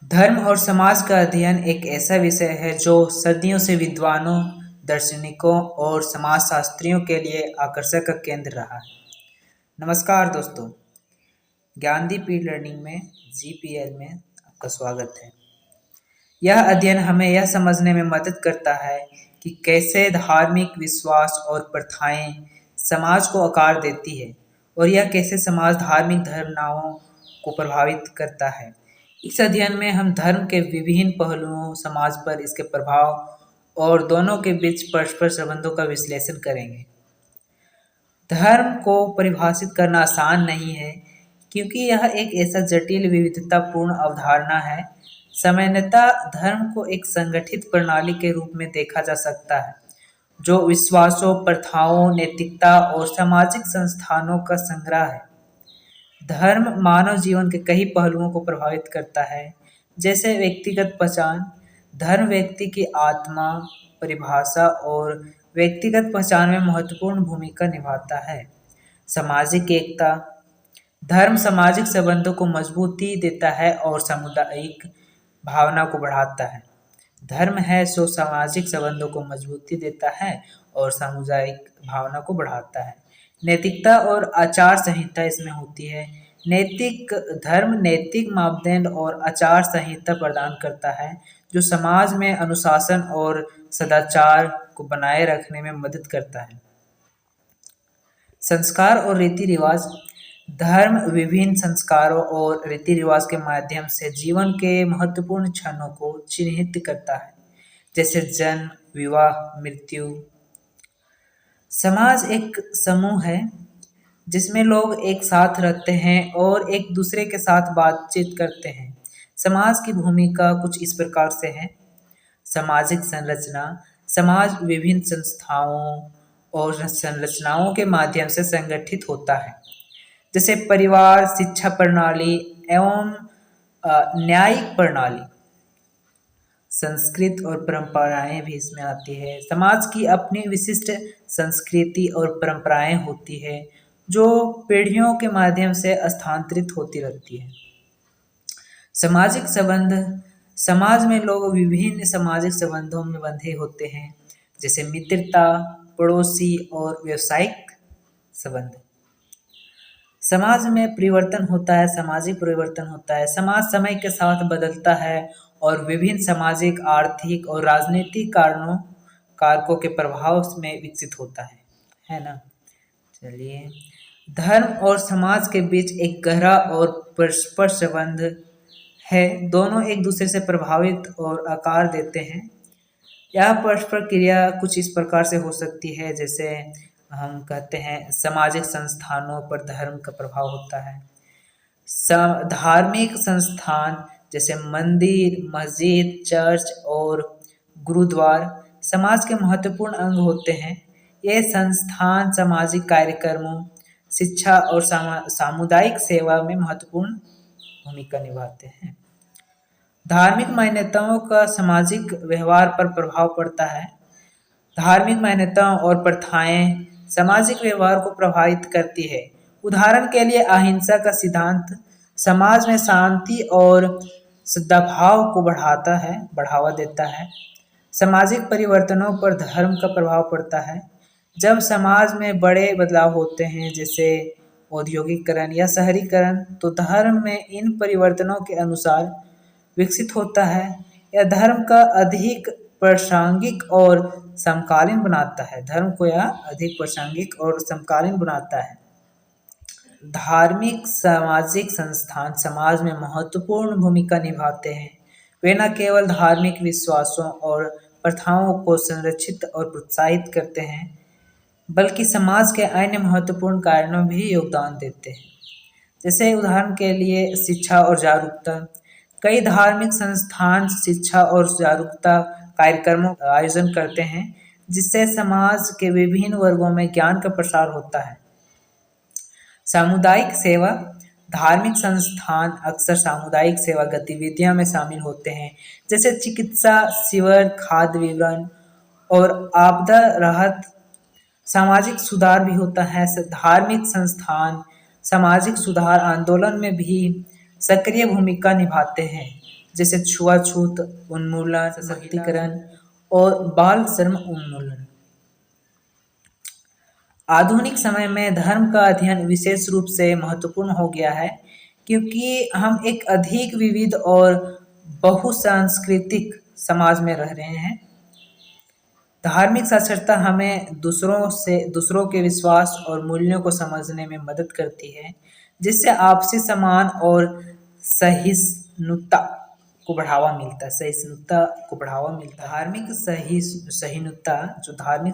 धर्म और समाज का अध्ययन एक ऐसा विषय है जो सदियों से विद्वानों, दार्शनिकों और समाजशास्त्रियों के लिए आकर्षक का केंद्र रहा है। नमस्कार दोस्तों, ज्ञानदीप ई लर्निंग में जीपीएल में आपका स्वागत है। यह अध्ययन हमें यह समझने में मदद करता है कि कैसे धार्मिक विश्वास और प्रथाएं समाज को आकार देती है और यह कैसे समाज धार्मिक धारणाओं को प्रभावित करता है। इस अध्ययन में हम धर्म के विभिन्न पहलुओं, समाज पर इसके प्रभाव और दोनों के बीच परस्पर संबंधों का विश्लेषण करेंगे। धर्म को परिभाषित करना आसान नहीं है क्योंकि यह एक ऐसा जटिल विविधतापूर्ण अवधारणा है। सामान्यतः धर्म को एक संगठित प्रणाली के रूप में देखा जा सकता है जो विश्वासों, प्रथाओं, नैतिकता और सामाजिक संस्थानों का संग्रह है। धर्म मानव जीवन के कई पहलुओं को प्रभावित करता है, जैसे व्यक्तिगत पहचान। धर्म व्यक्ति की आत्मा, परिभाषा और व्यक्तिगत पहचान में महत्वपूर्ण भूमिका निभाता है। सामाजिक एकता। धर्म सामाजिक संबंधों को मजबूती देता है और सामुदायिक भावना को बढ़ाता है। धर्म है सो सामाजिक संबंधों को मजबूती देता है और सामुदायिक भावना को बढ़ाता है। नैतिकता और आचार संहिता इसमें होती है। धर्म नैतिक मापदंड और आचार संहिता प्रदान करता है जो समाज में अनुशासन और सदाचार को बनाए रखने में मदद करता है। संस्कार और रीति रिवाज। धर्म विभिन्न संस्कारों और रीति रिवाज के माध्यम से जीवन के महत्वपूर्ण क्षणों को चिन्हित करता है, जैसे जन्म, विवाह, मृत्यु। समाज एक समूह है जिसमें लोग एक साथ रहते हैं और एक दूसरे के साथ बातचीत करते हैं। समाज की भूमिका कुछ इस प्रकार से है। सामाजिक संरचना। समाज विभिन्न संस्थाओं और संरचनाओं के माध्यम से संगठित होता है, जैसे परिवार, शिक्षा प्रणाली एवं न्यायिक प्रणाली। संस्कृति और परंपराएं भी इसमें आती है। समाज की अपनी विशिष्ट संस्कृति और परंपराएं होती है जो पीढ़ियों के माध्यम से स्थानांतरित होती रहती है। सामाजिक संबंध। समाज में लोग विभिन्न सामाजिक संबंधों में बंधे होते हैं, जैसे मित्रता, पड़ोसी और व्यावसायिक संबंध। समाज में परिवर्तन होता है, सामाजिक परिवर्तन होता है। समाज समय के साथ बदलता है और विभिन्न सामाजिक, आर्थिक और राजनीतिक कारकों के प्रभाव में विकसित होता है ना। चलिए, धर्म और समाज के बीच एक गहरा और परस्पर संबंध है। दोनों एक दूसरे से प्रभावित और आकार देते हैं। यह परस्पर क्रिया कुछ इस प्रकार से हो सकती है, जैसे हम कहते हैं सामाजिक संस्थानों पर धर्म का प्रभाव होता है। धार्मिक संस्थान जैसे मंदिर, मस्जिद, चर्च और गुरुद्वार समाज के महत्वपूर्ण अंग होते हैं। ये संस्थान सामाजिक कार्यक्रमों, शिक्षा और सामुदायिक सेवा में महत्वपूर्ण भूमिका निभाते हैं। धार्मिक मान्यताओं का सामाजिक व्यवहार पर प्रभाव पड़ता है। धार्मिक मान्यताओं और प्रथाएं सामाजिक व्यवहार को प्रभावित करती है। उदाहरण के लिए अहिंसा का सिद्धांत समाज में शांति और सद्भाव को बढ़ावा देता है। सामाजिक परिवर्तनों पर धर्म का प्रभाव पड़ता है। जब समाज में बड़े बदलाव होते हैं, जैसे औद्योगिकरण या शहरीकरण, तो धर्म में इन परिवर्तनों के अनुसार विकसित होता है। यह धर्म का अधिक प्रासंगिक और समकालीन बनाता है। धर्म को यह अधिक प्रासंगिक और समकालीन बनाता है। धार्मिक सामाजिक संस्थान समाज में महत्वपूर्ण भूमिका निभाते हैं। वे न केवल धार्मिक विश्वासों और प्रथाओं को संरक्षित और प्रोत्साहित करते हैं, बल्कि समाज के अन्य महत्वपूर्ण कार्यों में भी योगदान देते हैं। जैसे उदाहरण के लिए शिक्षा और जागरूकता। कई धार्मिक संस्थान शिक्षा और जागरूकता कार्यक्रमों का आयोजन करते हैं, जिससे समाज के विभिन्न वर्गों में ज्ञान का प्रसार होता है। सामुदायिक सेवा। धार्मिक संस्थान अक्सर सामुदायिक सेवा गतिविधियों में शामिल होते हैं, जैसे चिकित्सा शिविर, खाद्य वितरण और आपदा राहत। सामाजिक सुधार भी होता है। धार्मिक संस्थान सामाजिक सुधार आंदोलन में भी सक्रिय भूमिका निभाते हैं। जैसे छुआछूत उन्मूलन, सशक्तिकरण और बाल श्रम उन्मूलन। आधुनिक समय में धर्म का अध्ययन विशेष रूप से महत्वपूर्ण हो गया है, क्योंकि हम एक अधिक विविध और बहुसांस्कृतिक समाज में रह रहे हैं। धार्मिक साक्षरता हमें दूसरों के विश्वास और मूल्यों को समझने में मदद करती है, जिससे आपसी सम्मान और सहिष्णुता को बढ़ावा मिलता है। धार्मिक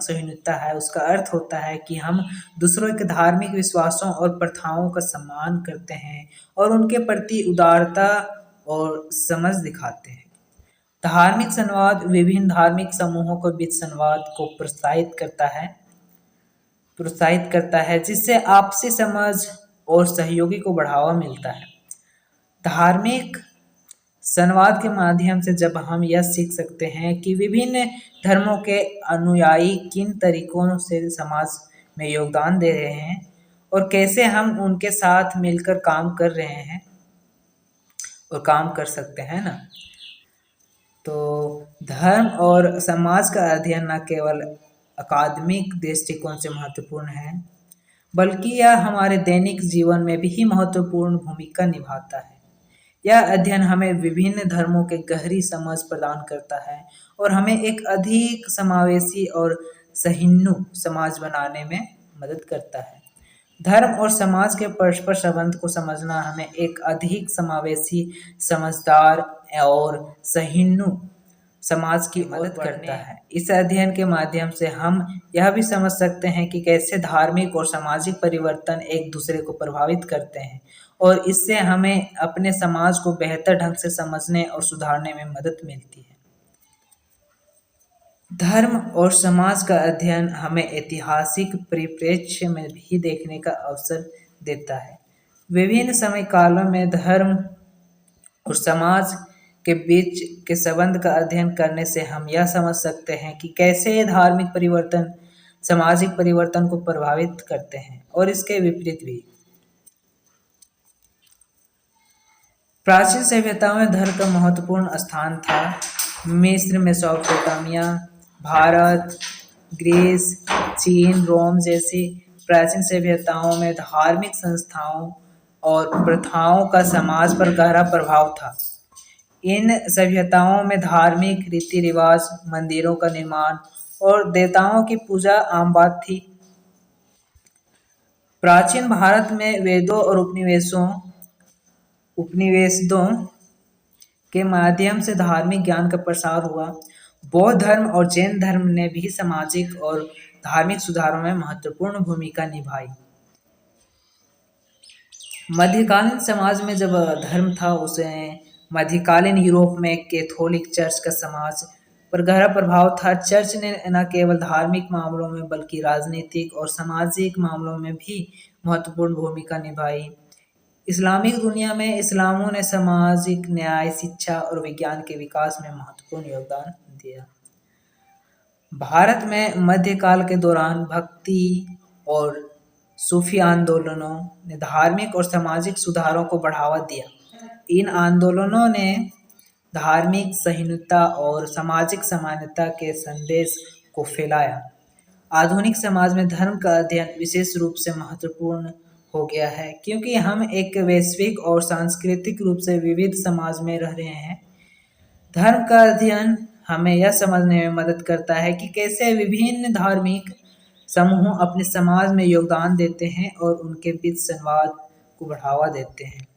सहिष्णुता है, उसका अर्थ होता है कि हम दूसरों के धार्मिक विश्वासों और प्रथाओं का सम्मान करते हैं और उनके प्रति उदारता और समझ दिखाते हैं। धार्मिक संवाद विभिन्न धार्मिक समूहों के बीच संवाद को प्रोत्साहित करता है, जिससे आपसी समझ और सहयोगी को बढ़ावा मिलता है। धार्मिक संवाद के माध्यम से जब हम यह सीख सकते हैं कि विभिन्न धर्मों के अनुयायी किन तरीकों से समाज में योगदान दे रहे हैं और कैसे हम उनके साथ मिलकर काम कर रहे हैं और काम कर सकते हैं ना। तो धर्म और समाज का अध्ययन न केवल अकादमिक दृष्टिकोण से महत्वपूर्ण है, बल्कि यह हमारे दैनिक जीवन में भी महत्वपूर्ण भूमिका निभाता है। यह अध्ययन हमें विभिन्न धर्मों के गहरी समझ प्रदान करता है और हमें एक अधिक समावेशी और सहिष्णु समाज बनाने में मदद करता है। धर्म और समाज के परस्पर संबंध को समझना हमें एक अधिक समावेशी, समझदार और सहिष्णु समाज की मदद करता है। इस अध्ययन के माध्यम से हम यह भी समझ सकते हैं कि कैसे धार्मिक और सामाजिक परिवर्तन एक दूसरे को प्रभावित करते हैं और इससे हमें अपने समाज को बेहतर ढंग से समझने और सुधारने में मदद मिलती है। धर्म और समाज का अध्ययन हमें ऐतिहासिक परिप्रेक्ष्य में भी देखने का अवसर देता है। विभिन्न समय कालों में धर्म और समाज के बीच के संबंध का अध्ययन करने से हम यह समझ सकते हैं कि कैसे धार्मिक परिवर्तन सामाजिक परिवर्तन को प्रभावित करते हैं और इसके विपरीत भी। प्राचीन सभ्यताओं में धर्म का महत्वपूर्ण स्थान था। मिस्र, मेसोपोटामिया, भारत, ग्रीस, चीन, रोम जैसी प्राचीन सभ्यताओं में धार्मिक संस्थाओं और प्रथाओं का समाज पर गहरा प्रभाव था। इन सभ्यताओं में धार्मिक रीति रिवाज, मंदिरों का निर्माण और देवताओं की पूजा आम बात थी। प्राचीन भारत में वेदों और उपनिवेशों के माध्यम से धार्मिक ज्ञान का प्रसार हुआ। बौद्ध धर्म और जैन धर्म ने भी सामाजिक और धार्मिक सुधारों में महत्वपूर्ण भूमिका निभाई। मध्यकालीन समाज में जब धर्म था, उसे मध्यकालीन यूरोप में कैथोलिक चर्च का समाज पर गहरा प्रभाव था। चर्च ने न केवल धार्मिक मामलों में बल्कि राजनीतिक और सामाजिक मामलों में भी महत्वपूर्ण भूमिका निभाई। इस्लामिक दुनिया में इस्लामों ने सामाजिक न्याय, शिक्षा और विज्ञान के विकास में महत्वपूर्ण योगदान दिया। भारत में मध्यकाल के दौरान भक्ति और सूफी आंदोलनों ने धार्मिक और सामाजिक सुधारों को बढ़ावा दिया। इन आंदोलनों ने धार्मिक सहिष्णुता और सामाजिक समानता के संदेश को फैलाया। आधुनिक समाज में धर्म का अध्ययन विशेष रूप से महत्वपूर्ण हो गया है, क्योंकि हम एक वैश्विक और सांस्कृतिक रूप से विविध समाज में रह रहे हैं। धर्म का अध्ययन हमें यह समझने में मदद करता है कि कैसे विभिन्न धार्मिक समूह अपने समाज में योगदान देते हैं और उनके बीच संवाद को बढ़ावा देते हैं।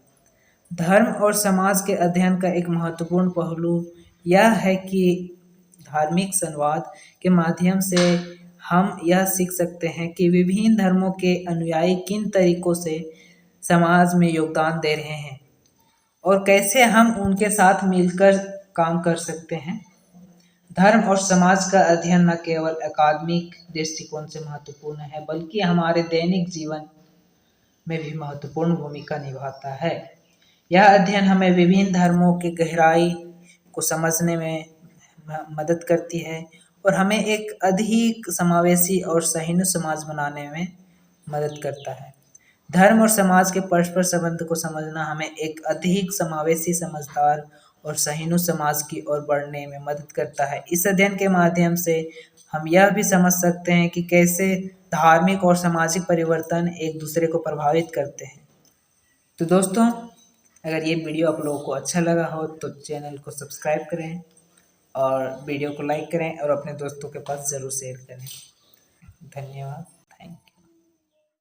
धर्म और समाज के अध्ययन का एक महत्वपूर्ण पहलू यह है कि धार्मिक संवाद के माध्यम से हम यह सीख सकते हैं कि विभिन्न धर्मों के अनुयायी किन तरीकों से समाज में योगदान दे रहे हैं और कैसे हम उनके साथ मिलकर काम कर सकते हैं। धर्म और समाज का अध्ययन न केवल अकादमिक दृष्टिकोण से महत्वपूर्ण है, बल्कि हमारे दैनिक जीवन में भी महत्वपूर्ण भूमिका निभाता है। यह अध्ययन हमें विभिन्न धर्मों की गहराई को समझने में मदद करती है और हमें एक अधिक समावेशी और सहिष्णु समाज बनाने में मदद करता है। धर्म और समाज के परस्पर संबंध को समझना हमें एक अधिक समावेशी, समझदार और सहिष्णु समाज की ओर बढ़ने में मदद करता है। इस अध्ययन के माध्यम से हम यह भी समझ सकते हैं कि कैसे धार्मिक और सामाजिक परिवर्तन एक दूसरे को प्रभावित करते हैं। तो दोस्तों, अगर ये वीडियो आप लोगों को अच्छा लगा हो तो चैनल को सब्सक्राइब करें और वीडियो को लाइक करें और अपने दोस्तों के पास ज़रूर शेयर करें। धन्यवाद।